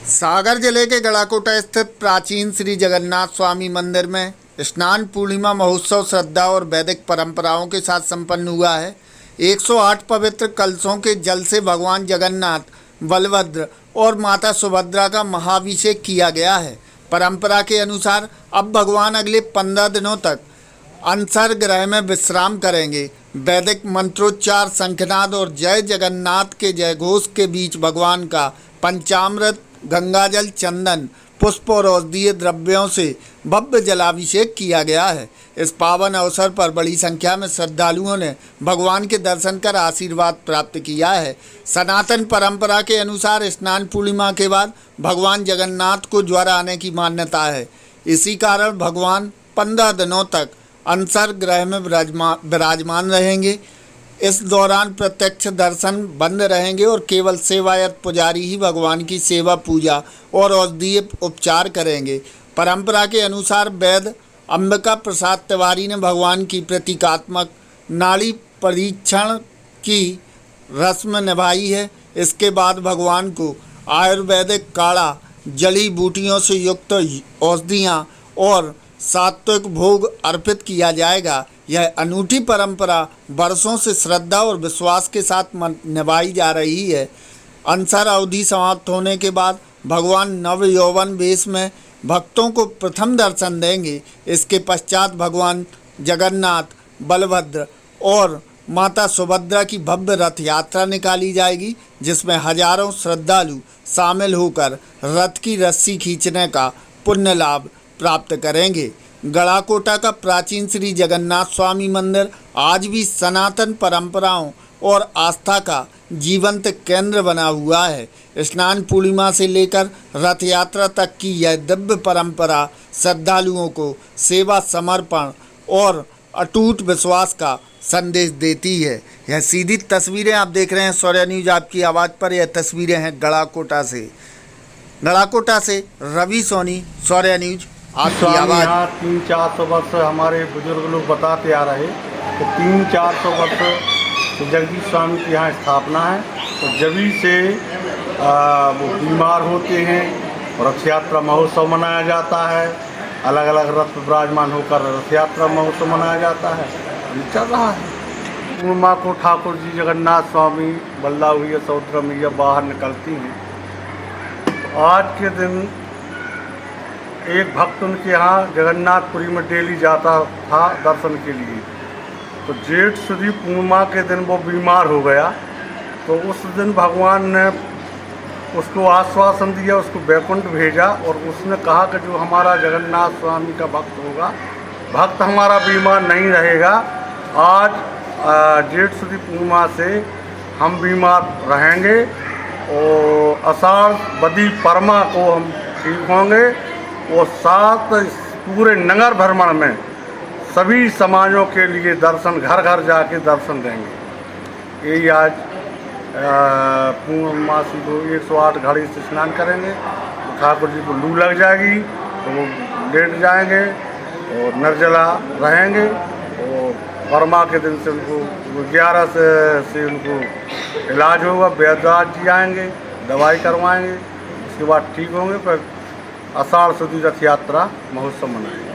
सागर जिले के गड़ाकोटा स्थित प्राचीन श्री जगन्नाथ स्वामी मंदिर में स्नान पूर्णिमा महोत्सव श्रद्धा और वैदिक परंपराओं के साथ संपन्न हुआ है। 108 पवित्र कलशों के जल से भगवान जगन्नाथ, बलभद्र और माता सुभद्रा का महाभिषेक किया गया है। परंपरा के अनुसार अब भगवान अगले 15 दिनों तक अनसर ग्रह में विश्राम करेंगे। वैदिक मंत्रोच्चार, शंखनाद और जय जगन्नाथ के जयघोष के बीच भगवान का पंचामृत, गंगाजल, चंदन, पुष्प और औषधीय द्रव्यों से भव्य जलाभिषेक किया गया है। इस पावन अवसर पर बड़ी संख्या में श्रद्धालुओं ने भगवान के दर्शन कर आशीर्वाद प्राप्त किया है। सनातन परंपरा के अनुसार स्नान पूर्णिमा के बाद भगवान जगन्नाथ को ज्वर आने की मान्यता है। इसी कारण भगवान 15 दिनों तक अनसर ग्रह में विराजमान रहेंगे। इस दौरान प्रत्यक्ष दर्शन बंद रहेंगे और केवल सेवायत पुजारी ही भगवान की सेवा, पूजा और औषधीय उपचार करेंगे। परंपरा के अनुसार वैद्य अंबिका प्रसाद तिवारी ने भगवान की प्रतीकात्मक नाड़ी परीक्षण की रस्म निभाई है। इसके बाद भगवान को आयुर्वेदिक काढ़ा, जड़ी बूटियों से युक्त औषधियाँ और सात्विक भोग अर्पित किया जाएगा। यह अनूठी परंपरा वर्षों से श्रद्धा और विश्वास के साथ निभाई जा रही है। अनसर अवधि समाप्त होने के बाद भगवान नव यौवन वेश में भक्तों को प्रथम दर्शन देंगे। इसके पश्चात भगवान जगन्नाथ, बलभद्र और माता सुभद्रा की भव्य रथ यात्रा निकाली जाएगी, जिसमें हजारों श्रद्धालु शामिल होकर रथ की रस्सी खींचने का पुण्य लाभ प्राप्त करेंगे। गड़ाकोटा का प्राचीन श्री जगन्नाथ स्वामी मंदिर आज भी सनातन परंपराओं और आस्था का जीवंत केंद्र बना हुआ है। स्नान पूर्णिमा से लेकर रथ यात्रा तक की यह दिव्य परंपरा श्रद्धालुओं को सेवा, समर्पण और अटूट विश्वास का संदेश देती है। यह सीधी तस्वीरें आप देख रहे हैं शौर्य न्यूज आपकी आवाज़ पर। यह तस्वीरें हैं गड़ाकोटा से रवि सोनी, शौर्य न्यूज आपकी आवाज़। 300-400 वर्ष हमारे बुजुर्ग लोग बताते आ रहे तो 300-400 वर्ष से जगदीश स्वामी की यहाँ स्थापना है। तो जभी से वो बीमार होते हैं, रथ यात्रा महोत्सव मनाया जाता है। अलग अलग रथ विराजमान होकर रथ यात्रा महोत्सव मनाया जाता है। ये चल रहा है। पूर्णिमा को ठाकुर जी जगन्नाथ स्वामी बल्ला हुई सौद्र मैया बाहर निकलती हैं। तो आज के दिन एक भक्त उनके यहाँ जगन्नाथपुरी में डेली जाता था दर्शन के लिए। तो जेठ सुदी पूर्णिमा के दिन वो बीमार हो गया। तो उस दिन भगवान ने उसको आश्वासन दिया, उसको वैकुंठ भेजा और उसने कहा कि जो हमारा जगन्नाथ स्वामी का भक्त होगा, भक्त हमारा बीमार नहीं रहेगा। आज जेठ सुदी पूर्णिमा से हम बीमार रहेंगे और आषाढ़ बदी परमा को हम ठीक होंगे। और साथ पूरे नगर भ्रमण में सभी समाजों के लिए दर्शन, घर घर जाके दर्शन देंगे। यही आज पूर्णमासी को 108 घड़ी से स्नान करेंगे। तो ठाकुर जी को लू लग जाएगी तो वो लेट जाएंगे और निर्जला रहेंगे। और परमा के दिन से उनको 11 से उनको इलाज होगा। वैद्यनाथ जी आएंगे, दवाई करवाएंगे, उसके बाद ठीक होंगे। फिर आषाढ़ सुदी रथ यात्रा महोत्सव मनाएंगे।